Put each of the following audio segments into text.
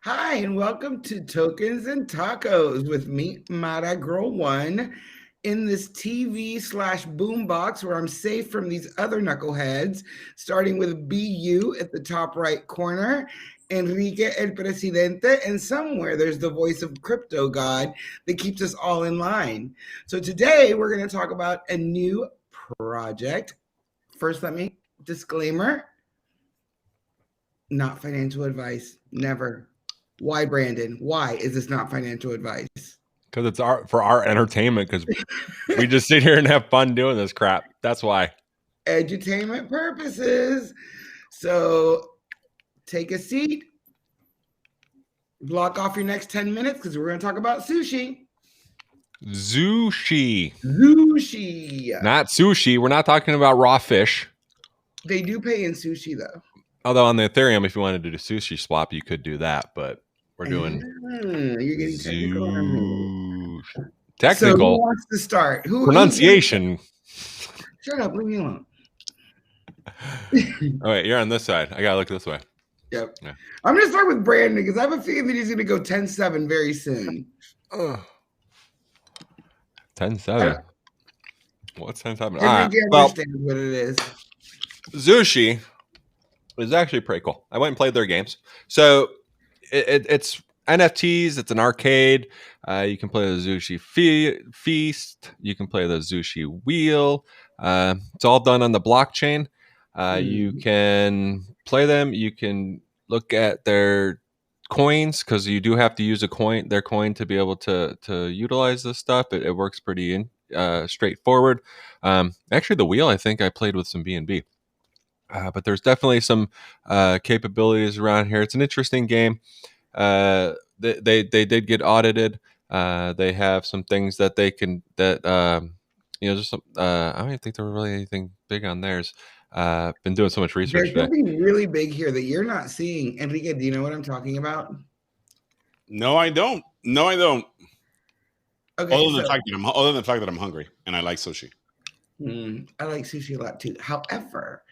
Hi, and welcome to Tokens and Tacos with me, Mara Girl One, in this TV/boombox where I'm safe from these other knuckleheads, starting with BU at the top right corner, Enrique el Presidente, and somewhere there's the voice of Crypto God that keeps us all in line. So today we're going to talk about a new project. First, let me disclaimer, not financial advice, never. Why, Brandon? Why is this not financial advice? Because it's for our entertainment. Because we just sit here and have fun doing this crap. That's why. Edutainment purposes. So take a seat, block off your next 10 minutes because we're going to talk about sushi. Zooshi. Zooshi. Not sushi. We're not talking about raw fish. They do pay in sushi, though. Although on the Ethereum, if you wanted to do sushi swap, you could do that. But we're doing You're getting technical on me. Technical. So who wants to start? Pronunciation. Shut up. Leave me alone. All right, you're on this side. I got to look this way. Yep. Yeah. I'm going to start with Brandon because I have a feeling that he's going to go 10-7 very soon. 10-7. What's 10-7? All right. Understand what it is. Zooshi is actually pretty cool. I went and played their games. So it's NFTs. It's an arcade. You can play the Zooshi Feast. You can play the Zooshi Wheel. It's all done on the blockchain. You can play them. You can look at their coins because you do have to use their coin to be able to utilize this stuff. It works pretty straightforward. Actually, the wheel I think I played with some BNB. But there's definitely some capabilities around here. It's an interesting game. They did get audited. They have some things that they can just some. I don't even think there were really anything big on theirs. Been doing so much research. There's something really big here that you're not seeing. Enrique, do you know what I'm talking about? No, I don't. Okay. Other than the fact that I'm hungry and I like sushi. I like sushi a lot too. However,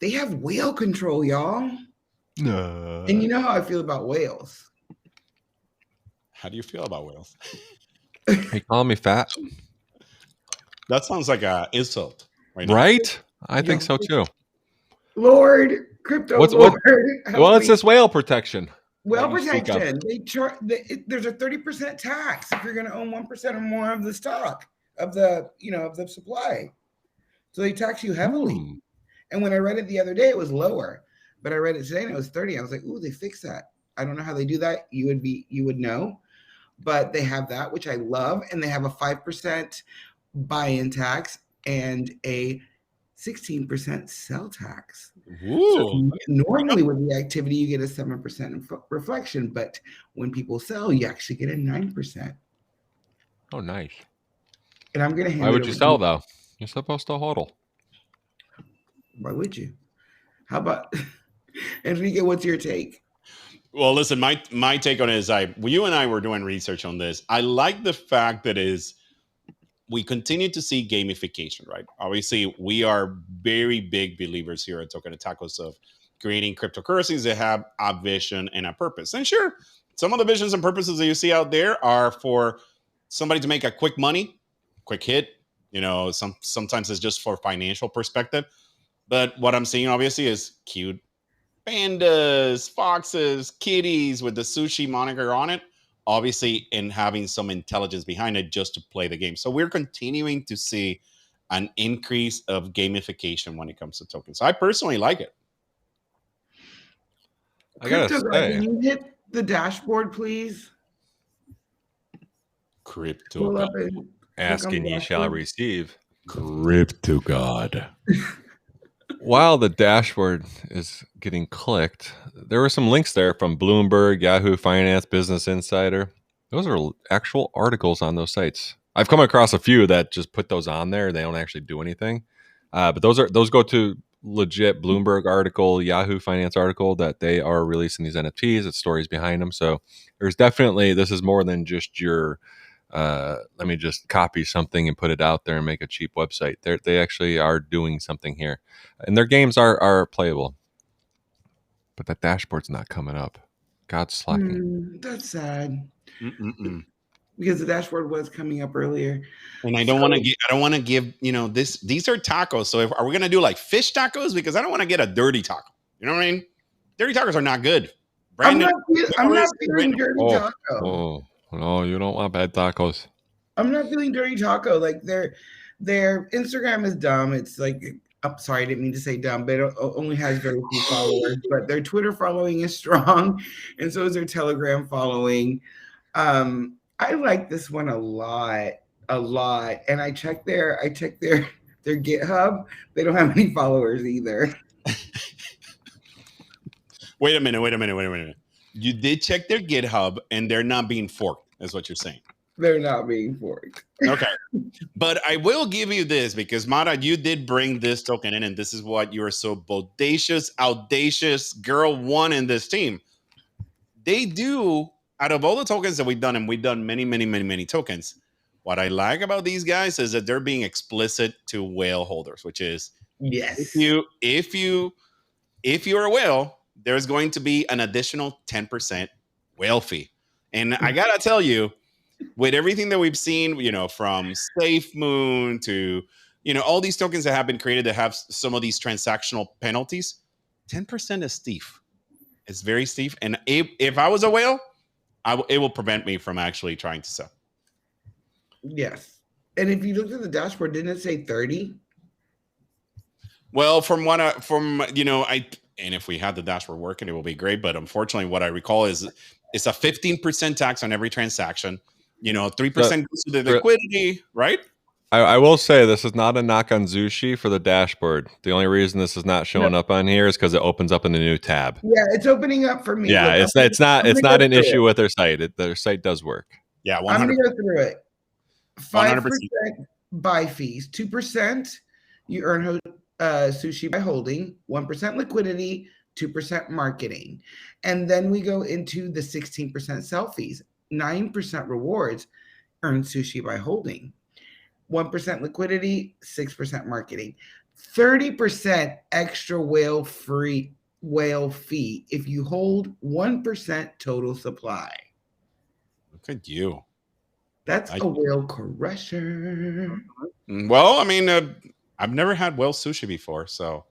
they have whale control, y'all. And you know how I feel about whales. How do you feel about whales? You calling me fat? That sounds like an insult. Right? I think so too. Lord, crypto Lord. Well, it's this whale protection. Whale protection. There's a 30% tax if you're going to own 1% or more of the stock of the supply. So they tax you heavily. And when I read it the other day, it was lower, but I read it today and it was 30. I was like, ooh, they fixed that. I don't know how they do that. You would know, but they have that, which I love. And they have a 5% buy-in tax and a 16% sell tax. So normally with the activity, you get a 7% reflection, but when people sell, you actually get a 9%. Oh, nice. And I'm going to hand Why would you sell though? You're supposed to hodl. Why would you? How about Enrique? What's your take? Well, listen, my take on it is you and I were doing research on this. I like the fact that we continue to see gamification, right? Obviously, we are very big believers here at Token and Tacos of creating cryptocurrencies that have a vision and a purpose. And sure, some of the visions and purposes that you see out there are for somebody to make a quick hit. Sometimes it's just for financial perspective. But what I'm seeing, obviously, is cute pandas, foxes, kitties with the sushi moniker on it, obviously, and having some intelligence behind it just to play the game. So we're continuing to see an increase of gamification when it comes to tokens. So I personally like it. I gotta say, can you hit the dashboard, please? Crypto. Asking ye shall receive. Crypto God. While the dashboard is getting clicked, there were some links there from Bloomberg, Yahoo Finance, Business Insider. Those are actual articles on those sites. I've come across a few that just put those on there. They don't actually do anything. But those go to legit Bloomberg article, Yahoo Finance article that they are releasing these NFTs. It's stories behind them. So there's definitely, this is more than just your let me just copy something and put it out there and make a cheap website. They actually are doing something here, and their games are playable. But that dashboard's not coming up. God's slacking. That's sad. Mm-mm-mm. Because the dashboard was coming up earlier. And I don't want to give, these are tacos. So are we going to do like fish tacos? Because I don't want to get a dirty taco. You know what I mean? Dirty tacos are not good. Brandon, I'm not feeling dirty taco. Oh, no, you don't want bad tacos. I'm not feeling dirty taco. Like their Instagram is dumb. It's like, I'm sorry, I didn't mean to say dumb, but it only has very few followers. But their Twitter following is strong, and so is their Telegram following. I like this one a lot. And I checked their GitHub. They don't have any followers either. Wait a minute. You did check their GitHub, and they're not being forked, is what you're saying. They're not being forked. Okay. But I will give you this, because Mara, you did bring this token in, and this is what you are so bodacious, audacious, girl one in this team. They do, out of all the tokens that we've done, and we've done many tokens, what I like about these guys is that they're being explicit to whale holders, which is, yes, if you're a whale, there's going to be an additional 10% whale fee. And I gotta tell you, with everything that we've seen, from Safe Moon to, all these tokens that have been created that have some of these transactional penalties, 10% is steep. It's very steep. And if I was a whale, it will prevent me from actually trying to sell. Yes. And if you looked at the dashboard, didn't it say 30? Well, and if we had the dashboard working, it will be great. But unfortunately, what I recall is it's a 15% tax on every transaction. 3% goes to the liquidity, right? I will say this is not a knock on Zooshi for the dashboard. The only reason this is not showing up on here is because it opens up in a new tab. Yeah, it's opening up for me. Yeah, Look, it's not an issue with their site. Their site does work. Yeah, 100%. I'm gonna go through it. 5% buy fees, 2% you earn Zooshi by holding, 1% liquidity, 2% marketing, and then we go into the 16% sell fees, 9% rewards, earn Zooshi by holding, 1% liquidity, 6% marketing, 30% extra whale fee if you hold 1% total supply. Look at you. That's a whale crusher. Well, I mean, I've never had whale sushi before, so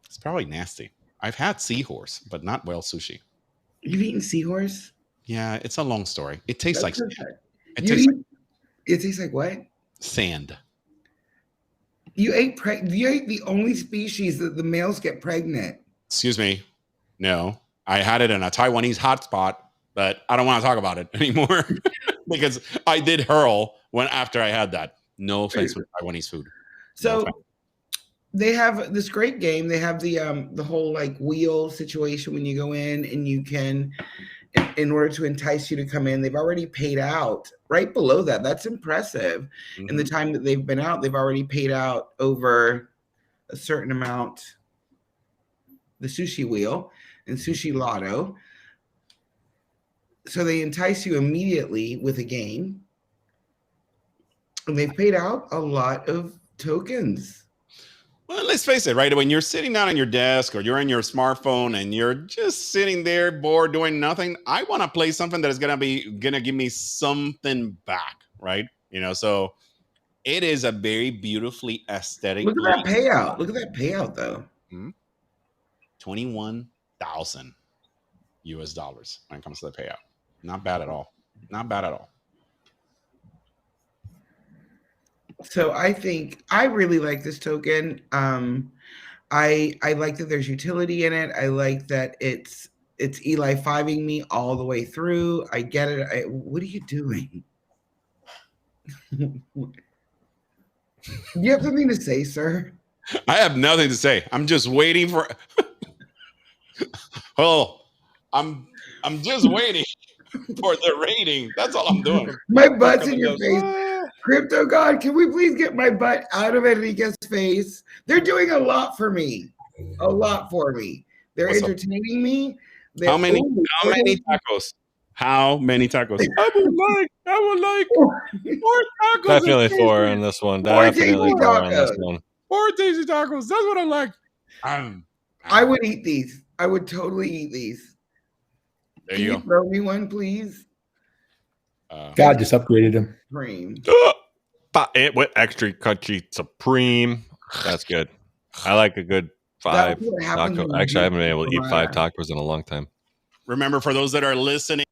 it's probably nasty. I've had seahorse, but not whale sushi. You've eaten seahorse? Yeah, it's a long story. It tastes like sand. It tastes like what? Sand. You ate the only species that the males get pregnant. Excuse me. No, I had it in a Taiwanese hotspot, but I don't want to talk about it anymore because I did hurl after I had that. No offense with Taiwanese food. So they have this great game. They have the whole like wheel situation when you go in, and you can, in order to entice you to come in, they've already paid out right below that. That's impressive. Mm-hmm. In the time that they've been out, they've already paid out over a certain amount. The sushi wheel and sushi lotto. So they entice you immediately with a game. And they've paid out a lot of tokens. Well, let's face it, right? When you're sitting down on your desk or you're on your smartphone and you're just sitting there bored doing nothing, I want to play something that is gonna give me something back, right? So it is a very beautifully aesthetic. Look at that payout. Look at that payout, though. 21,000 US dollars when it comes to the payout. Not bad at all. Not bad at all. So I really like this token. I like that there's utility in it. I like that it's Eli 5ing me all the way through. I get it. What are you doing? Do you have something to say, sir? I have nothing to say. I'm just waiting for. I'm just waiting for the rating. That's all I'm doing. My butt's in your face. Crypto God, can we please get my butt out of Enrique's face? They're doing a lot for me. A lot for me. They're entertaining me. How many tacos? How many tacos? I would like 4 tacos. Definitely 4 on this one. Definitely 4 on this one. 4 tasty tacos. That's what I like. I would eat these. I would totally eat these. There Can you you go. throw me one, please? God just upgraded him. Supreme. It with extra crunchy supreme. That's good. I like a good That's 5 what happens taco. when you Actually, I hit haven't been able to eat 5 Mariah. tacos in a long time. Remember, for those that are listening,